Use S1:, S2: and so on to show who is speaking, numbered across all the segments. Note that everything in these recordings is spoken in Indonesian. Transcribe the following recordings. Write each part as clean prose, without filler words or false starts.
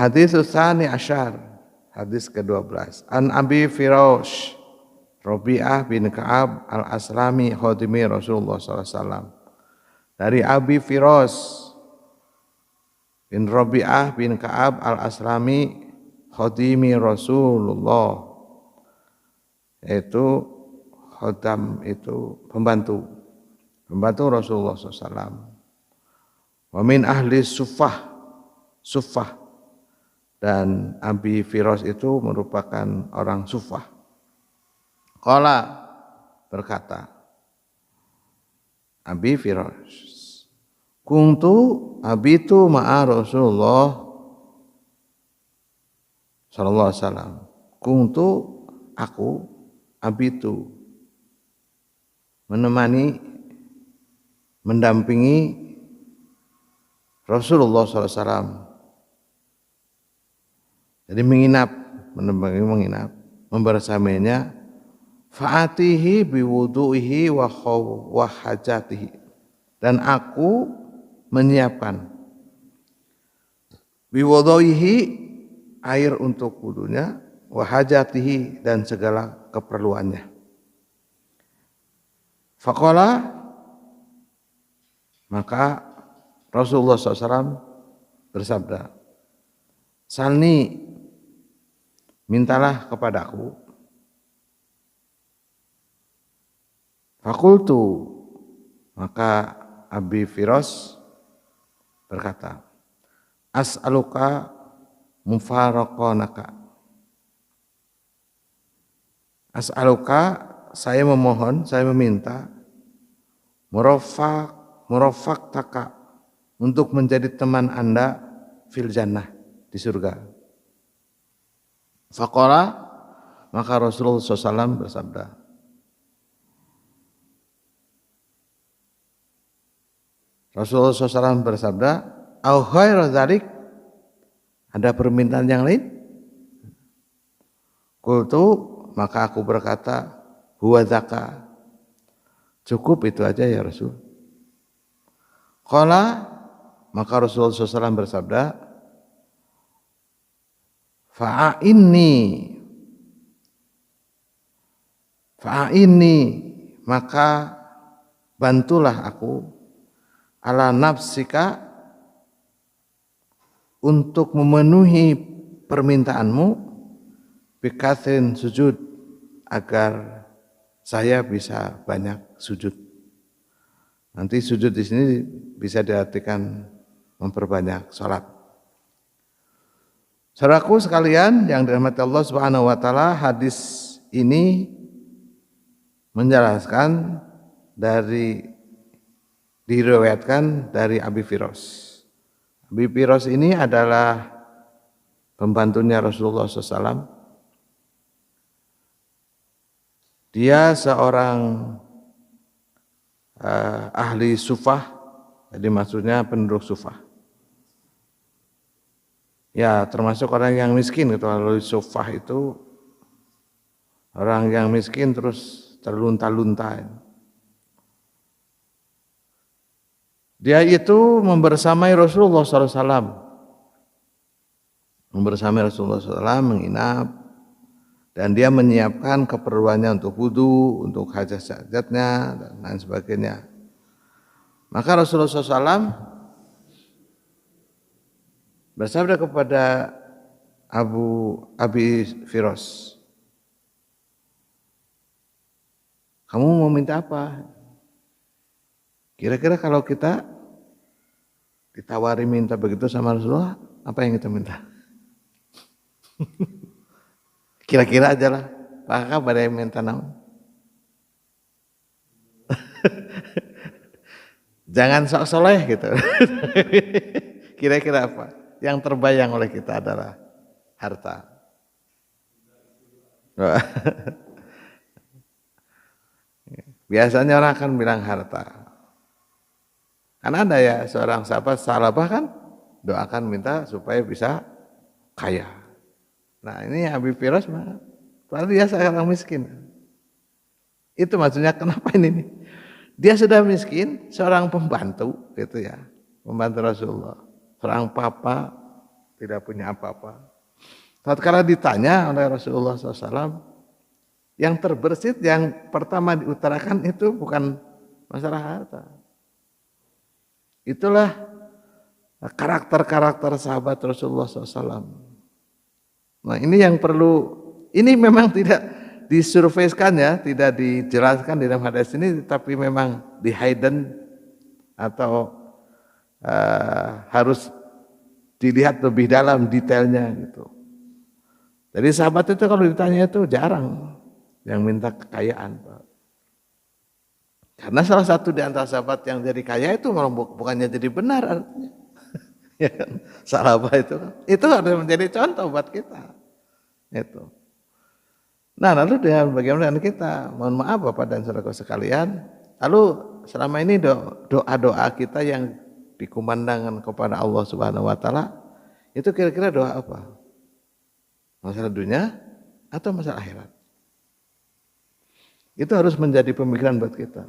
S1: Hadis tsani asyar, hadis ke-12. An Abi Firash Rabi'ah bin Ka'ab al-Aslami khadimi Rasulullah sallallahu alaihi wasallam. Dari Abi Firash bin Rabi'ah bin Ka'ab al-Aslami khadimi Rasulullah, yaitu khodam itu pembantu Rasulullah SAW. Wa min ahli Suffah, dan Abi Firas itu merupakan orang Suffah. Qala, berkata Abi Firas, kuntu abitu ma'a Rasulullah sallallahu alaihi wasallam. Kuntu, aku, abitu, menemani, mendampingi Rasulullah sallallahu alaihi wasallam. Jadi menginap, membersamainya. Fa'atihi biwudu'ihi wa hajatihi, dan aku menyiapkan biwudu'ihi, air untuk wudunya, wa hajatihi, dan segala keperluannya. Faqala, maka Rasulullah SAW bersabda, salni, mintalah kepadaku. Fakultu, maka Abi Firas berkata, as'aluka mufaraqanaka. As'aluka, saya memohon, saya meminta, murafaqtaka, untuk menjadi teman Anda fil jannah, di surga. Faqala, maka Rasulullah SAW bersabda, au ghairu dzalik, ada permintaan yang lain? Qultu, maka aku berkata, huwa dzaka, cukup itu aja ya Rasul. Qala, maka Rasulullah SAW bersabda, fa'inni, maka bantulah aku, ala nafsika, untuk memenuhi permintaanmu, bikathrin sujud, agar saya bisa banyak sujud. Nanti sujud di sini bisa diartikan memperbanyak salat. Saudaraku sekalian yang dirahmati Allah Subhanahu wa taala, hadis ini menjelaskan diriwayatkan dari Abi Firas. Abi Firas ini adalah pembantunya Rasulullah SAW. Dia seorang ahli Sufah, jadi maksudnya penduduk Sufah. Ya, termasuk orang yang miskin. Kalau Sufah itu orang yang miskin terus terlunta-lunta. Dia itu membersamai Rasulullah SAW. Membersamai Rasulullah SAW, menginap. Dan dia menyiapkan keperluannya untuk wudu, untuk hajat-hajatnya, dan lain sebagainya. Maka Rasulullah SAW bersabda kepada Abi Firas, kamu mau minta apa? Kira-kira kalau kita ditawari minta begitu sama Rasulullah, apa yang kita minta? Kira-kira aja lah. Apakah pada yang minta naon? Jangan sok soleh gitu. Kira-kira apa? Yang terbayang oleh kita adalah harta. Biasanya orang akan bilang harta. Kan ada ya seorang sahabat salabah kan doakan minta supaya bisa kaya. Nah ini Abi Firas mah padahal dia seorang miskin. Itu maksudnya kenapa ini? Dia sudah miskin, seorang pembantu gitu ya, pembantu Rasulullah, seorang papa tidak punya apa-apa. Tatkala ditanya oleh Rasulullah SAW, yang terbersit yang pertama diutarakan itu bukan masalah harta. Itulah karakter-karakter sahabat Rasulullah SAW. Nah ini yang perlu, ini memang tidak disurveiskan ya, tidak dijelaskan di dalam hadis ini, tapi memang di hidden atau harus dilihat lebih dalam detailnya gitu. Jadi sahabat itu kalau ditanya itu jarang yang minta kekayaan, Pak. Karena salah satu di antara sahabat yang jadi kaya itu bukannya jadi benar artinya. Ya kan? Sahabat itu harus menjadi contoh buat kita. Itu. Nah, lalu dengan bagaimana dengan kita? Mohon maaf Bapak dan Saudara sekalian. Lalu selama ini doa-doa kita yang dikumandangkan kepada Allah Subhanahu wa taala itu kira-kira doa apa? Masalah dunia atau masalah akhirat? Itu harus menjadi pemikiran buat kita.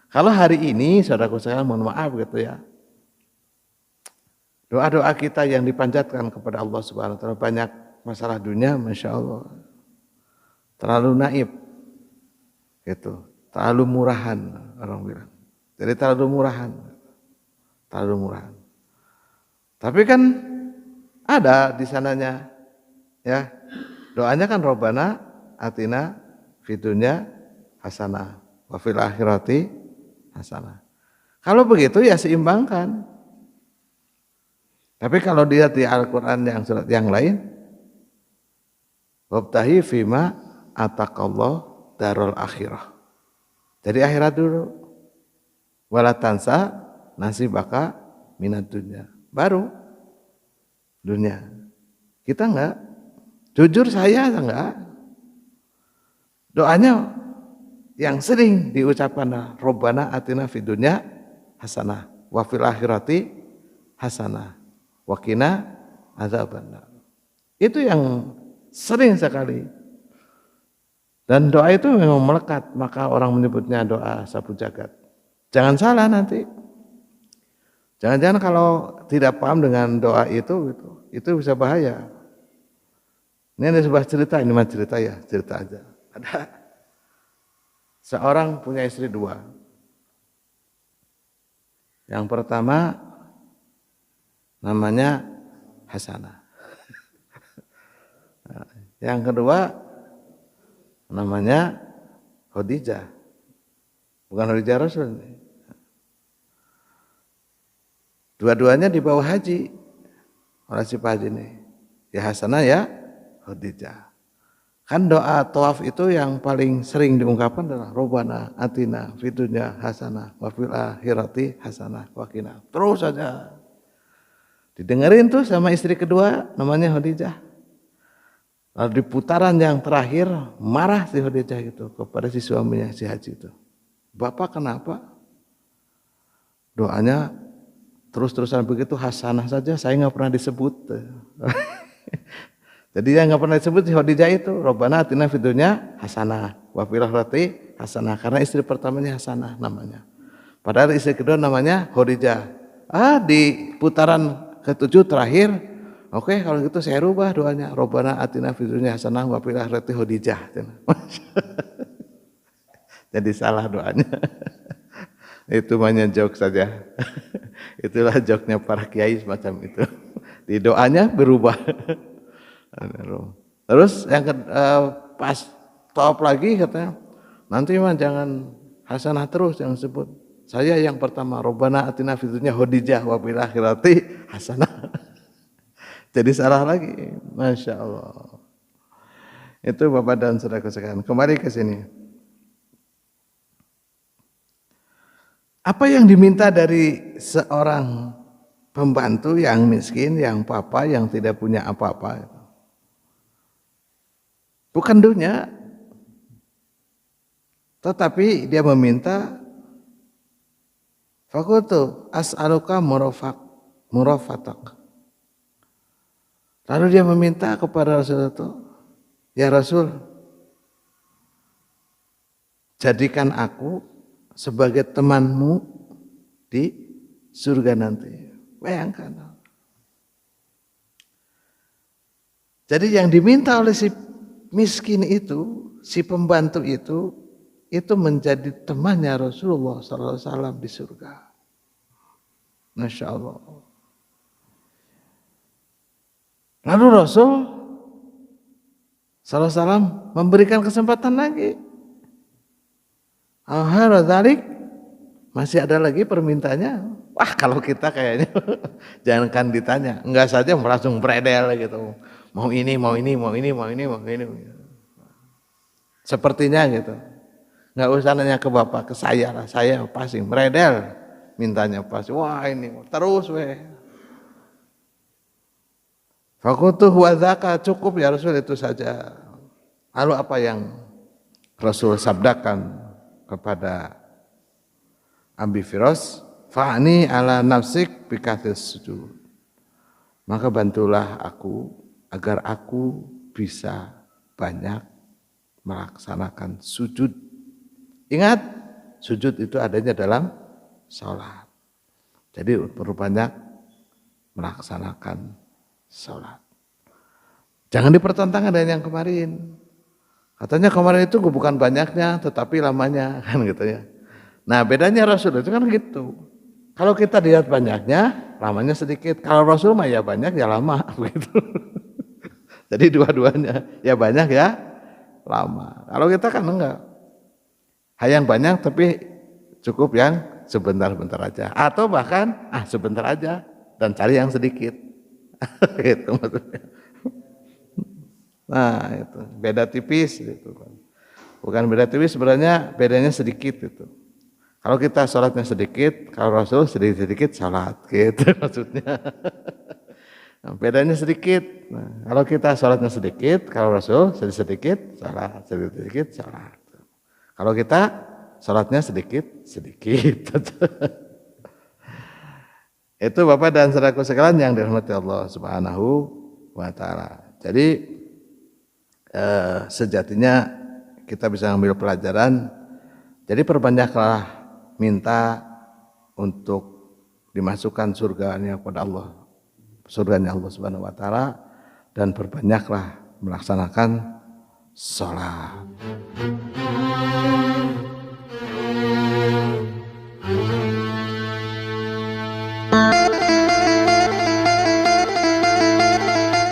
S1: Kalau hari ini saudaraku sekalian mohon maaf gitu ya. Doa-doa kita yang dipanjatkan kepada Allah Subhanahu wa taala banyak masalah dunia, Masya Allah. Terlalu naib. Gitu. Terlalu murahan orang bilang. Jadi terlalu murahan. Terlalu murahan. Tapi kan ada di sananya ya. Doanya kan Robbana atina fid dunya hasanah wa fil akhirati hasanah. Kalau begitu ya seimbangkan. Tapi kalau dilihat di Al-Qur'an yang surat yang lain, wabtahi fima ataqallah darul akhirah. Jadi akhirat dulu. Wala tansa nasibaka minad dunya. Baru dunia. Kita enggak. Jujur saya enggak. Doanya yang sering diucapkan Robbana atina fid dunya hasanah wa fil akhirati hasanah wa qina adzabannar. Itu yang sering sekali. Dan doa itu memang melekat, maka orang menyebutnya doa sapu jagat. Jangan salah nanti. Jangan-jangan kalau tidak paham dengan doa itu bisa bahaya. Ini ada sebuah cerita, ini mah cerita ya, cerita aja. Ada seorang punya istri dua. Yang pertama namanya Hasanah. Yang kedua namanya Khadijah. Bukan Khadijah Rasul. Dua-duanya dibawa haji oleh si Pak Haji ini. Ya Hasanah ya Khadijah. Kan doa tawaf itu yang paling sering diungkapkan adalah Robbana atina fid dunya hasanah wa fil akhirati hasanah wa qina. Terus saja. Didengerin tuh sama istri kedua namanya Khadijah. Lalu di putaran yang terakhir marah si Khadijah itu kepada si suaminya si Haji itu. Bapak kenapa? Doanya terus-terusan begitu hasanah saja saya nggak pernah disebut. Jadi yang nggak pernah disebut si Khadijah itu Robbana atina fid dunya hasanah wa fil akhirati hasanah karena istri pertamanya Hasanah namanya. Padahal istri kedua namanya Khadijah. Di putaran ketujuh terakhir, oke, kalau gitu saya rubah doanya Robbana atina fid dunya hasanah wa fil akhirati Khadijah. Jadi salah doanya. Itu hanya joke saja. Itulah joke-nya para kiai semacam itu. Di doanya berubah. Terus yang pas top lagi katanya, nanti mah jangan hasanah terus yang sebut. Saya yang pertama Robbana atina fid dunya Khadijah wa fil akhirati hasanah. Jadi salah lagi. Masya Allah. Itu Bapak dan Saudara sekalian. Kembali ke sini. Apa yang diminta dari seorang pembantu yang miskin, yang papa, yang tidak punya apa-apa? Bukan dunia, tetapi dia meminta fakultu as'aluka murafatak. Lalu dia meminta kepada Rasul itu, ya Rasul, jadikan aku sebagai temanmu di surga nanti. Bayangkan. Jadi yang diminta oleh si miskin itu, si pembantu itu menjadi temannya Rasulullah SAW di surga. Masya Allah. Lalu Rasul SAW memberikan kesempatan lagi. Al-Haradhalik, masih ada lagi permintaannya. Wah, kalau kita kayaknya jangankan ditanya, enggak saja langsung beredel gitu. Mau ini, mau ini, mau ini, mau ini, mau ini. Sepertinya gitu. Enggak usah nanya ke bapak, ke saya lah. Saya pasti beredel mintanya pasti. Wah, ini terus weh. Fakultuh wadhaka, cukup ya Rasul, itu saja. Lalu apa yang Rasul sabdakan kepada Abi Firas? Fa'ni ala nafsik bikathis sujud. Maka bantulah aku agar aku bisa banyak melaksanakan sujud. Ingat, sujud itu adanya dalam salat. Jadi perlu banyak melaksanakan salat. Jangan dipertentangkan dengan yang kemarin. Katanya kemarin itu bukan banyaknya tetapi lamanya, kan gitu ya. Nah, bedanya Rasul itu kan gitu. Kalau kita lihat banyaknya, lamanya sedikit. Kalau Rasul mah ya banyak ya lama begitu. Jadi dua-duanya, ya banyak ya lama. Kalau kita kan enggak. Yang banyak tapi cukup yang sebentar-bentar aja. Atau bahkan sebentar aja dan cari yang sedikit. Gitu maksudnya. Nah, itu beda tipis gitu kan. Bukan beda tipis, sebenarnya bedanya sedikit itu. Kalau kita sholatnya sedikit, kalau Rasul sedikit-sedikit sholat, gitu maksudnya. Nah, bedanya sedikit. Nah, kalau kita sholatnya sedikit, kalau Rasul sedikit-sedikit sholat, sedikit-sedikit sholat. Kalau kita sholatnya sedikit-sedikit. Itu Bapak dan saudaraku sekalian yang dirahmati Allah Subhanahu wa Ta'ala. Jadi sejatinya kita bisa ambil pelajaran. Jadi perbanyaklah minta untuk dimasukkan surganya kepada Allah, surganya Allah Subhanahu wa Ta'ala, dan perbanyaklah melaksanakan sholat.